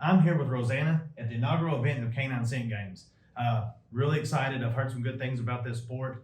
I'm here with Rosanna at the inaugural event of Canine Scent Games. Really excited. I've heard some good things about this sport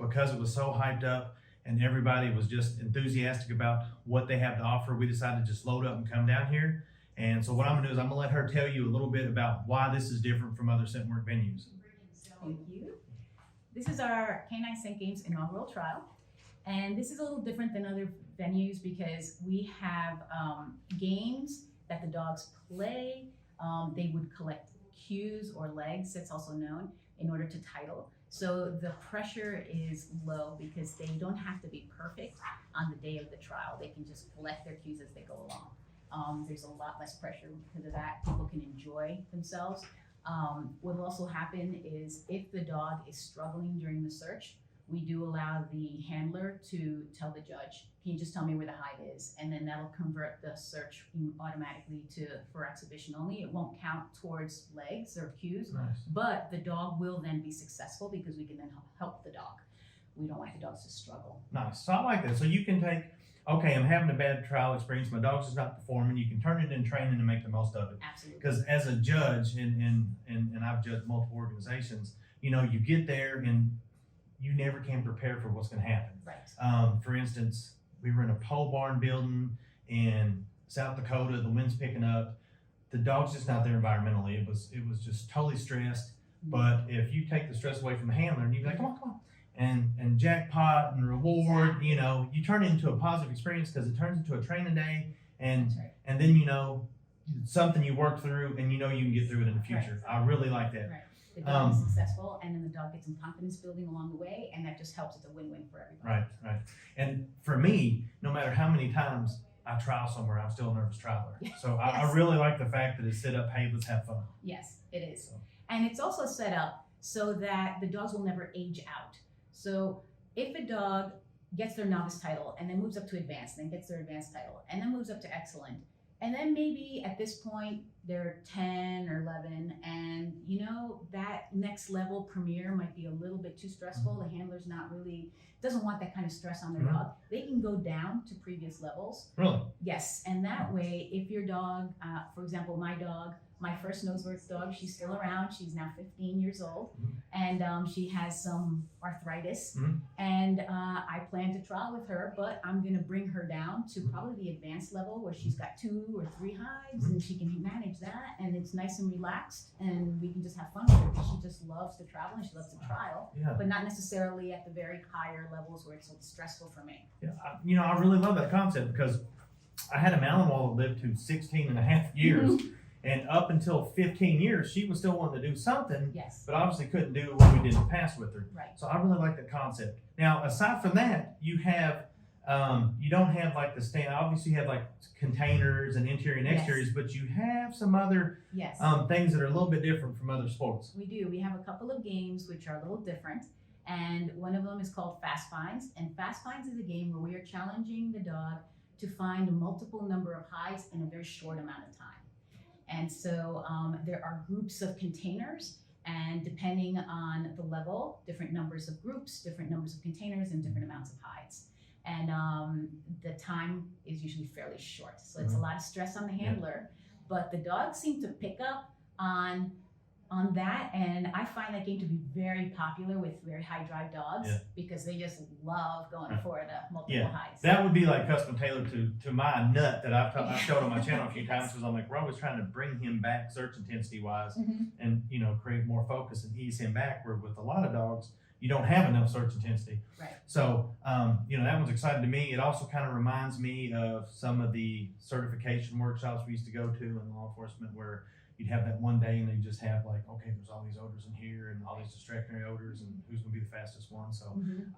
because it was so hyped up and everybody was just enthusiastic about what they have to offer. We decided to just load up and come down here. And so what I'm gonna do is I'm gonna let her tell you a little bit about why this is different from other scent work venues. Thank you. This is our Canine Scent Games inaugural trial. And this is a little different than other venues because we have games that the dogs play. They would collect cues or legs, it's also known, in order to title. So the pressure is low because they don't have to be perfect on the day of the trial. They can just collect their cues as they go along. There's a lot less pressure because of that. People can enjoy themselves. What will also happen is if the dog is struggling during the search, we do allow the handler to tell the judge, can you just tell me where the hide is? And then that'll convert the search automatically for exhibition only. It won't count towards legs or cues, Nice. but the dog will then be successful because we can then help the dog. We don't like the dogs to struggle. Nice. So I like that. So you can take, okay, I'm having a bad trial experience, my dog's just not performing. You can turn it in training and make the most of it. Absolutely. Because as a judge, and I've judged multiple organizations, you know, you get there and you never can prepare for what's going to happen. Right. For instance, we were in a pole barn building in South Dakota. The wind's picking up. The dog's just not there environmentally. It was just totally stressed. But if you take the stress away from the handler and you be like, come on, and jackpot and reward, Exactly. you know, you turn it into a positive experience because it turns into a training day, and That's right. and then you know something you work through, and you know you can get through it in the future. Right. I really like that. Right. The dog is successful, and then the dog gets some confidence building along the way, and that just helps. It's a win-win for everybody. Right. And for me, no matter how many times I trial somewhere, I'm still a nervous trialer. So I Yes. really like the fact that it's set up, hey, let's have fun. Yes, it is. So. And it's also set up so that the dogs will never age out. So if a dog gets their novice title and then moves up to advanced, then gets their advanced title, and then moves up to excellent, and then maybe at this point they're 10 or 11, and you know that next level premier might be a little bit too stressful. The handler's doesn't want that kind of stress on their dog. They can go down to previous levels. Really? Yes, and that way, if your dog, for example, my dog, my first noseworth dog, she's still around. She's now 15 years old, and she has some arthritis. And I plan to trial with her, but I'm gonna bring her down to probably the advanced level where she's got 2 or 3 hives, and she can manage that, and it's nice and relaxed, and we can just have fun with her because she just loves to travel and she loves to trial, Yeah. but not necessarily at the very higher levels where it's stressful for me. Yeah. I really love that concept because I had a Malinois that lived to 16 and a half years. And up until 15 years, she was still wanting to do something, Yes. but obviously couldn't do what we did in the past with her. Right. So I really like that concept. Now, aside from that, you have, you don't have like the stand, obviously you have like containers and interior and Yes. exteriors, but you have some other Yes. things that are a little bit different from other sports. We do. We have a couple of games which are a little different, and one of them is called Fast Finds. And Fast Finds is a game where we are challenging the dog to find a multiple number of hides in a very short amount of time. And so there are groups of containers, and depending on the level, different numbers of groups, different numbers of containers, and different amounts of hides. And the time is usually fairly short. So it's a lot of stress on the handler, but the dogs seem to pick up on that, and I find that game to be very popular with very high drive dogs because they just love going for the multiple hides. That would be like custom tailored to my nut that I've showed on my channel a few times, because I'm like, we're always trying to bring him back search intensity wise and create more focus and ease him back, where with a lot of dogs you don't have enough search intensity. Right. So that one's exciting to me. It also kind of reminds me of some of the certification workshops we used to go to in law enforcement, where you'd have that one day and they just have like, okay, there's all these odors in here and all these distractory odors, and who's going to be the fastest one. So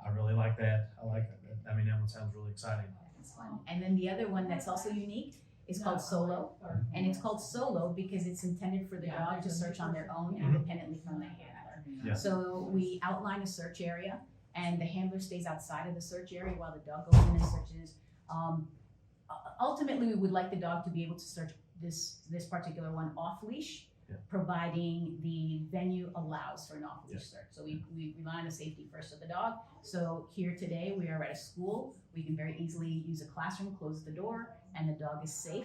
I really like that. I like that. I mean, that one sounds really exciting. That's fun. And then the other one that's also unique is called Solo. And it's called Solo because it's intended for the dog to search on their own independently from the handler. Yeah. So we outline a search area, and the handler stays outside of the search area while the dog goes in and searches. Ultimately, we would like the dog to be able to search this particular one off leash, providing the venue allows for an off leash search. So we rely on the safety first of the dog. So here today we are at a school. We can very easily use a classroom, close the door, and the dog is safe.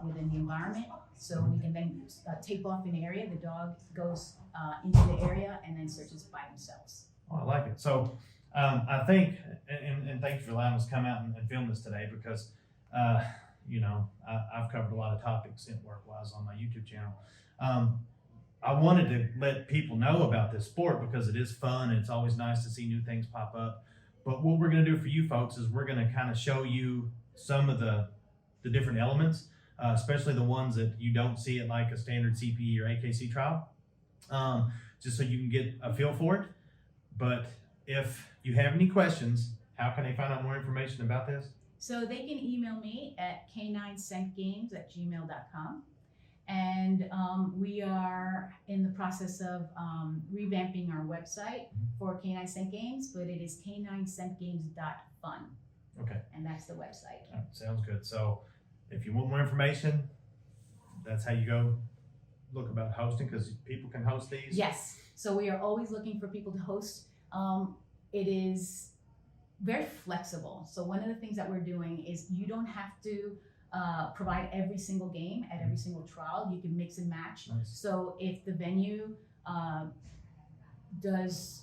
within the environment. So we can then tape off an area, the dog goes into the area and then searches by themselves. Oh, I like it. So I think, and thank you for allowing us to come out and film this today, because I've covered a lot of topics in work-wise on my YouTube channel. I wanted to let people know about this sport because it is fun and it's always nice to see new things pop up. But what we're going to do for you folks is we're going to kind of show you some of the different elements, especially the ones that you don't see at like a standard CPE or AKC trial, just so you can get a feel for it. But if you have any questions, how can they find out more information about this? So they can email me at k9centgames@gmail.com. And we are in the process of revamping our website for K9 Cent Games, but it is k9centgames.fun. Okay. And that's the website. Sounds good. So if you want more information, that's how you go look about hosting, because people can host these. Yes. So we are always looking for people to host. It is very flexible. So one of the things that we're doing is you don't have to provide every single game at every single trial. You can mix and match. Nice. So if the venue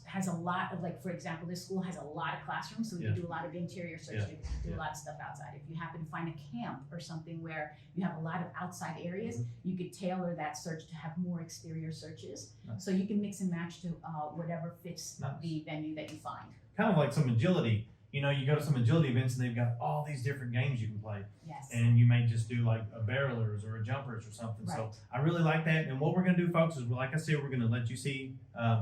has a lot of, like, for example, this school has a lot of classrooms, so we can do a lot of interior search, do a lot of stuff outside. If you happen to find a camp or something where you have a lot of outside areas, you could tailor that search to have more exterior searches. Nice. So you can mix and match to whatever fits Nice. the venue that you find. Kind of like some agility. You know, you go to some agility events and they've got all these different games you can play. Yes. And you may just do like a barrelers or a jumpers or something. Right. So I really like that. And what we're going to do, folks, is like I said, we're going to let you see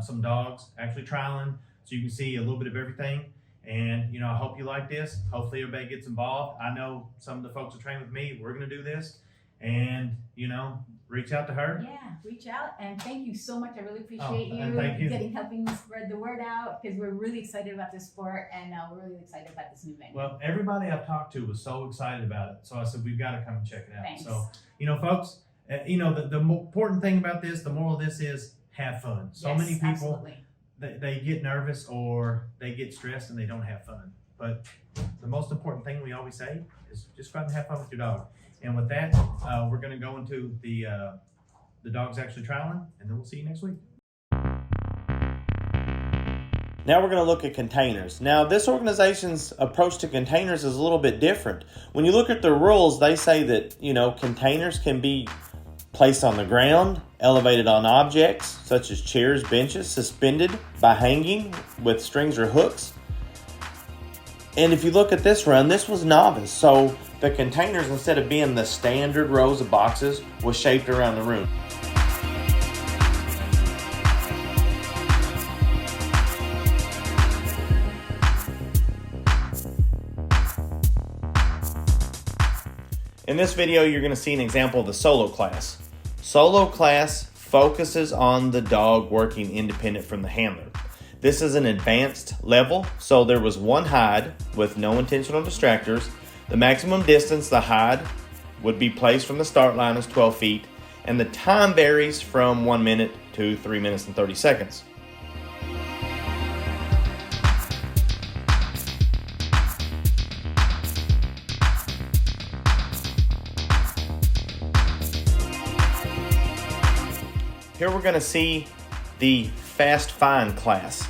some dogs actually trialing, so you can see a little bit of everything. And, I hope you like this. Hopefully everybody gets involved. I know some of the folks who train with me, we're going to do this. And, reach out to her. Yeah, reach out, and thank you so much. I really appreciate thank you. helping me spread the word out, because we're really excited about this sport, and we're really excited about this new venue. Well, everybody I've talked to was so excited about it. So I said, we've got to come and check it out. Thanks. So, folks, the important thing about this, the moral of this is have fun. So Yes, many people, absolutely. they get nervous or they get stressed and they don't have fun. But the most important thing we always say is just go out and have fun with your dog. And with that, we're going to go into the dogs actually trialing, and then we'll see you next week. Now we're going to look at containers. Now this organization's approach to containers is a little bit different. When you look at the rules, they say that, containers can be placed on the ground, elevated on objects such as chairs, benches, suspended by hanging with strings or hooks. And if you look at this run, this was novice. So the containers, instead of being the standard rows of boxes, was shaped around the room. In this video, you're going to see an example of the solo class. Solo class focuses on the dog working independent from the handler. This is an advanced level, so there was one hide with no intentional distractors. The maximum distance the hide would be placed from the start line is 12 feet, and the time varies from 1 minute to 3 minutes and 30 seconds. Here we're going to see the Fast Find class.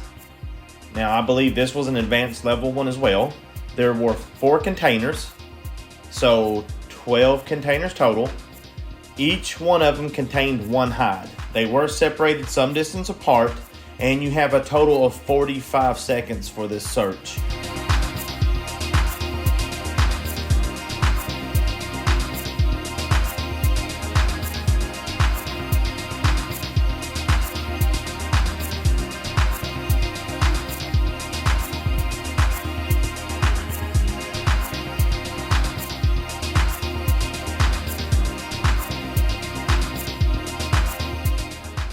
Now I believe this was an advanced level one as well. There were 4 containers, so 12 containers total. Each one of them contained one hide. They were separated some distance apart, and you have a total of 45 seconds for this search.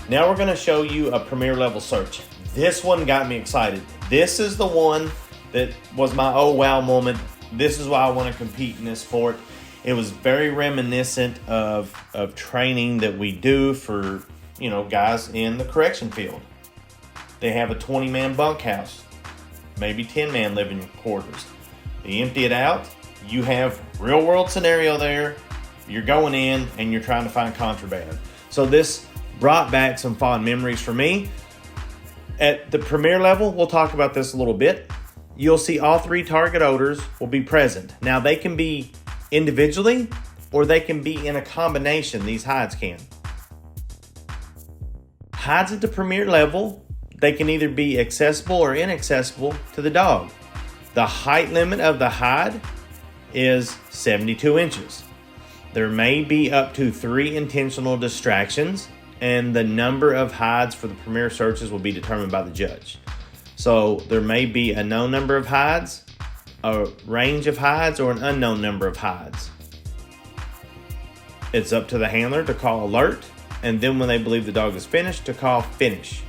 Now we're going to show you a premier level search. This one got me excited. This is the one that was my oh wow moment. This is why I want to compete in this sport. It was very reminiscent of training that we do for, guys in the correction field. They have a 20-man bunkhouse, maybe 10-man living quarters. They empty it out. You have real world scenario there. You're going in and you're trying to find contraband. So this brought back some fond memories for me. At the premier level, we'll talk about this a little bit. You'll see all 3 target odors will be present. Now they can be individually or they can be in a combination, these hides can. Hides at the premier level, they can either be accessible or inaccessible to the dog. The height limit of the hide is 72 inches. There may be up to 3 intentional distractions, and the number of hides for the premier searches will be determined by the judge. So there may be a known number of hides, a range of hides, or an unknown number of hides. It's up to the handler to call alert, and then when they believe the dog is finished, to call finish.